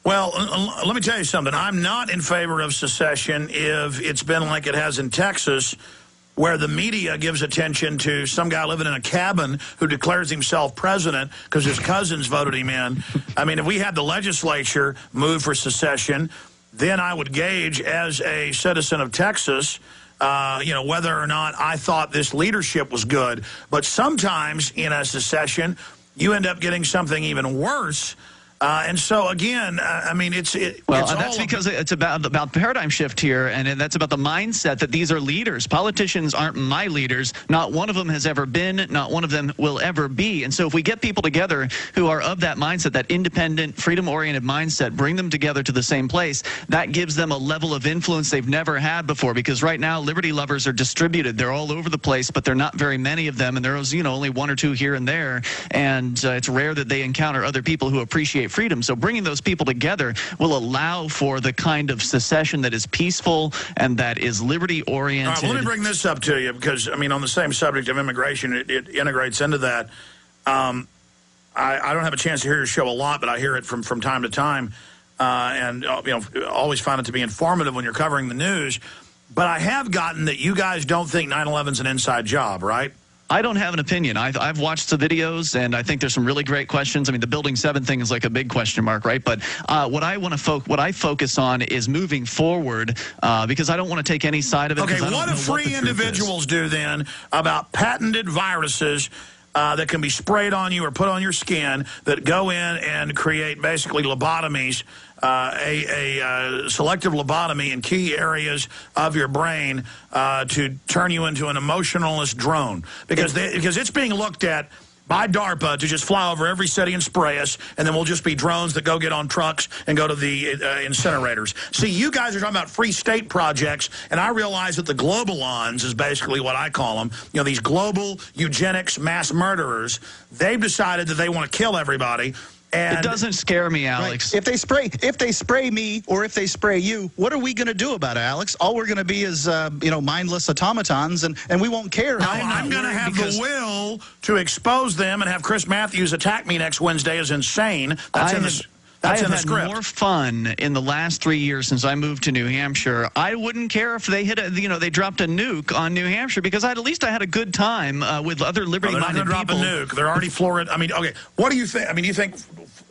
Well, let me tell you something. I'm not in favor of secession if it's been like it has in Texas, where the media gives attention to some guy living in a cabin who declares himself president because his cousins voted him in. I mean, if we had the legislature move for secession, then I would gauge as a citizen of Texas, whether or not I thought this leadership was good. But sometimes in a secession, you end up getting something even worse. And so, again, I mean, it's that's because it's about paradigm shift here, and that's about the mindset that these are leaders. Politicians aren't my leaders. Not one of them has ever been. Not one of them will ever be. And so if we get people together who are of that mindset, that independent, freedom-oriented mindset, bring them together to the same place, that gives them a level of influence they've never had before. Because right now, liberty lovers are distributed. They're all over the place, but they're not very many of them, and there's, only one or two here and there. And it's rare that they encounter other people who appreciate freedom. So bringing those people together will allow for the kind of secession that is peaceful and that is liberty-oriented. All right, well, let me bring this up to you because, I mean, on the same subject of immigration, it integrates into that. I don't have a chance to hear your show a lot, but I hear it from time to time, and always find it to be informative when you're covering the news. But I have gotten that you guys don't think 9/11's an inside job, right? I don't have an opinion. I've watched the videos, and I think there's some really great questions. I mean, the Building 7 thing is like a big question mark, right? But what I focus on is moving forward because I don't want to take any side of it. Okay, what do free individuals do then about patented viruses that can be sprayed on you or put on your skin that go in and create basically lobotomies, a selective lobotomy in key areas of your brain to turn you into an emotionalist drone? Because it's being looked at by DARPA to just fly over every city and spray us, and then we'll just be drones that go get on trucks and go to the incinerators. See, you guys are talking about free state projects, and I realize that the globalons is basically what I call them. These global eugenics mass murderers, they've decided that they want to kill everybody. And it doesn't scare me, Alex. Right. If they spray me or if they spray you, what are we going to do about it, Alex? All we're going to be is mindless automatons, and we won't care. No, I'm going to have the will to expose them and have Chris Matthews attack me next Wednesday is insane. That's in the script. I have had more fun in the last 3 years since I moved to New Hampshire. I wouldn't care if they they dropped a nuke on New Hampshire because at least I had a good time with other liberty-minded people. They're not going to drop a nuke. They're already fluorid. I mean, okay, what do you think? I mean, you think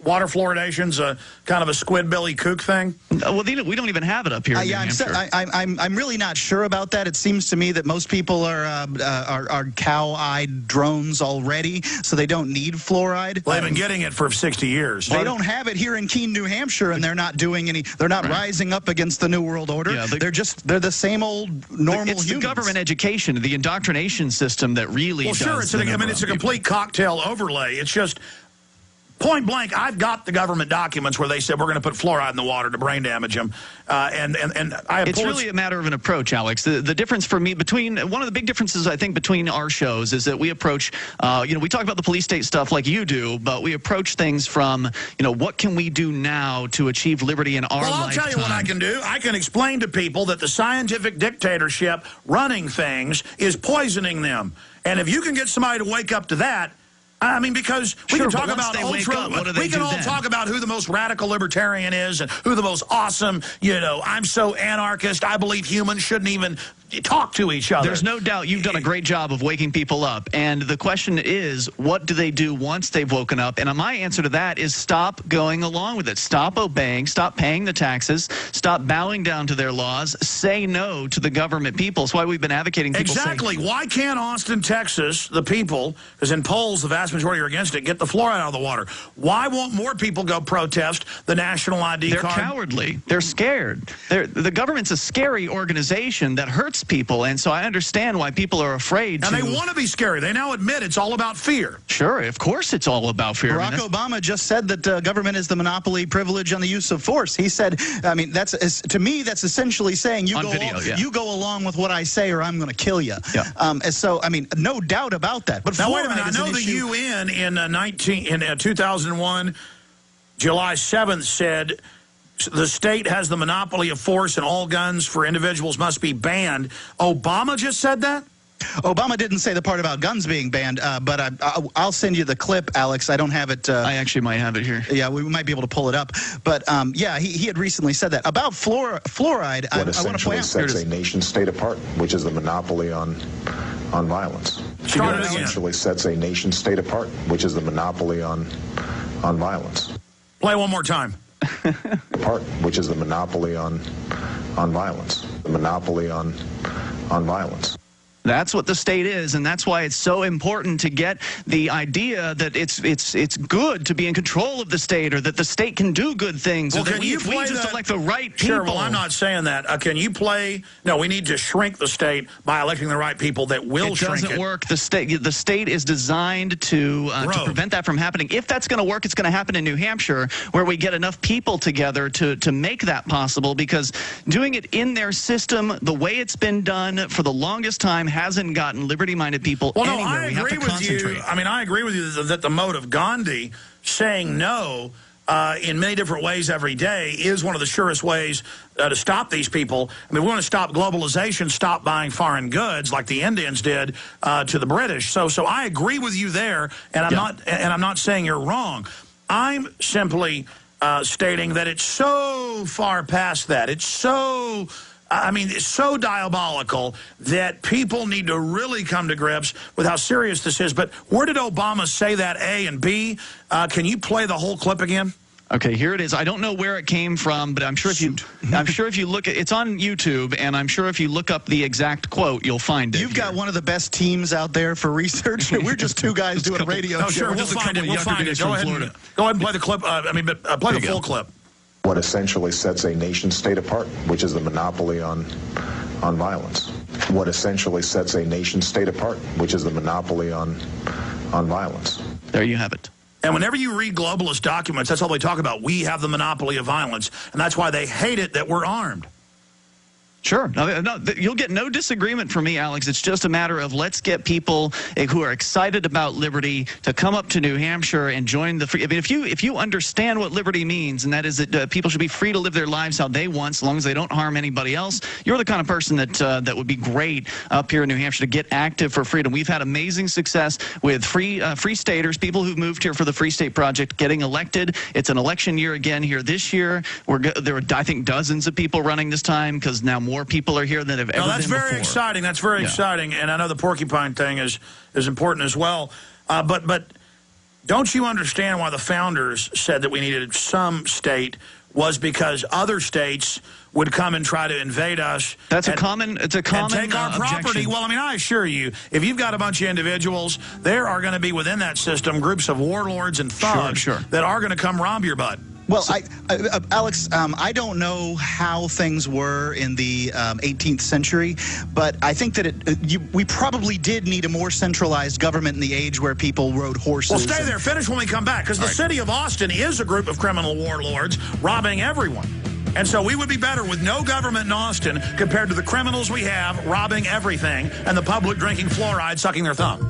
water fluoridation's a kind of a squid-belly kook thing? Well, we don't even have it up here in New Hampshire. I'm really not sure about that. It seems to me that most people are cow-eyed drones already, so they don't need fluoride. Well, they've been getting it for 60 years. They don't have it here in Keene, New Hampshire, and they're not doing any. They're not rising up against the New World Order. Yeah, they're the same old normal humans. It's the government education, the indoctrination system that really. Well, sure. It's a complete cocktail overlay. It's just. Point blank, I've got the government documents where they said we're going to put fluoride in the water to brain damage them. It's really a matter of an approach, Alex. The difference for me one of the big differences, I think, between our shows is that we approach, we talk about the police state stuff like you do, but we approach things from, what can we do now to achieve liberty in our lifetime? Well, I'll tell you what I can do. I can explain to people that the scientific dictatorship running things is poisoning them. And if you can get somebody to wake up to that, I mean, because we can talk about we can all talk about who the most radical libertarian is and who the most awesome, I'm so anarchist, I believe humans shouldn't even talk to each other. There's no doubt you've done a great job of waking people up. And the question is, what do they do once they've woken up? And my answer to that is stop going along with it. Stop obeying. Stop paying the taxes. Stop bowing down to their laws. Say no to the government people. That's why we've been advocating people Exactly. Why can't Austin, Texas, the people, because in polls the vast majority are against it, get the fluoride out of the water? Why won't more people go protest the national ID card? They're cowardly. They're scared. The government's a scary organization that hurts people, and so I understand why people are afraid and they want to be scary. They now admit it's all about fear. Sure, of course it's all about fear. Barack Obama just said that government is the monopoly privilege on the use of force. He said, I mean, to me, that's essentially saying you go along with what I say or I'm going to kill you. Yeah. And so, I mean, no doubt about that. But now, wait a minute. I know the UN in 2001, July 7th, said the state has the monopoly of force and all guns for individuals must be banned. Obama just said that? Obama didn't say the part about guns being banned, but I'll send you the clip, Alex. I don't have it. I actually might have it here. Yeah, we might be able to pull it up. But, yeah, he had recently said that. About fluoride, I want to point out. What essentially sets a nation state apart, which is the monopoly on violence. What essentially sets a nation state apart, which is the monopoly on violence. Play one more time. Apart, which is the monopoly on violence. The monopoly on violence. That's what the state is, and that's why it's so important to get the idea that it's good to be in control of the state, or that the state can do good things. Well, if we just elect the right people. Sure, well, I'm not saying that. Can you play? No, we need to shrink the state by electing the right people that will shrink it. It doesn't work. The state is designed to prevent that from happening. If that's going to work, it's going to happen in New Hampshire, where we get enough people together to make that possible, because doing it in their system, the way it's been done for the longest time, hasn't gotten liberty-minded people anywhere. I agree with you. I mean, I agree with you that the mode of Gandhi, saying no in many different ways every day, is one of the surest ways to stop these people. I mean, we want to stop globalization, stop buying foreign goods like the Indians did to the British. So I agree with you there, and I'm not saying you're wrong. I'm simply stating that it's so far past that. It's so it's so diabolical that people need to really come to grips with how serious this is. But where did Obama say that, A, and B? Can you play the whole clip again? Okay, here it is. I don't know where it came from, but I'm sure if you look at it's on YouTube, and I'm sure if you look up the exact quote, you'll find it. You've got one of the best teams out there for research. We're just two guys doing a radio show. Sure, we'll find it. We'll find it. Go ahead and play the clip. Play the full clip. What essentially sets a nation state apart, which is the monopoly on violence. What essentially sets a nation state apart, which is the monopoly on violence. There you have it. And whenever you read globalist documents, that's all they talk about. We have the monopoly of violence, and that's why they hate it that we're armed. Sure. No, you'll get no disagreement from me, Alex. It's just a matter of let's get people who are excited about liberty to come up to New Hampshire and join the free. I mean, if you understand what liberty means, and that is that people should be free to live their lives how they want, as long as they don't harm anybody else, you're the kind of person that would be great up here in New Hampshire to get active for freedom. We've had amazing success with free staters, people who've moved here for the Free State Project, getting elected. It's an election year again here this year. There are, I think, dozens of people running this time, because now more people are here than have ever been before. That's very exciting. That's very exciting. And I know the porcupine thing is important as well. But don't you understand why the founders said that we needed some state was because other states would come and try to invade us. It's a common and take our property. Objection. Well, I mean, I assure you, if you've got a bunch of individuals, there are going to be within that system groups of warlords and thugs that are going to come rob your butt. Well, Alex, I don't know how things were in the 18th century, but I think that we probably did need a more centralized government in the age where people rode horses. Well, stay there. Finish when we come back, because the city of Austin is a group of criminal warlords robbing everyone. And so we would be better with no government in Austin compared to the criminals we have robbing everything and the public drinking fluoride, sucking their thumb.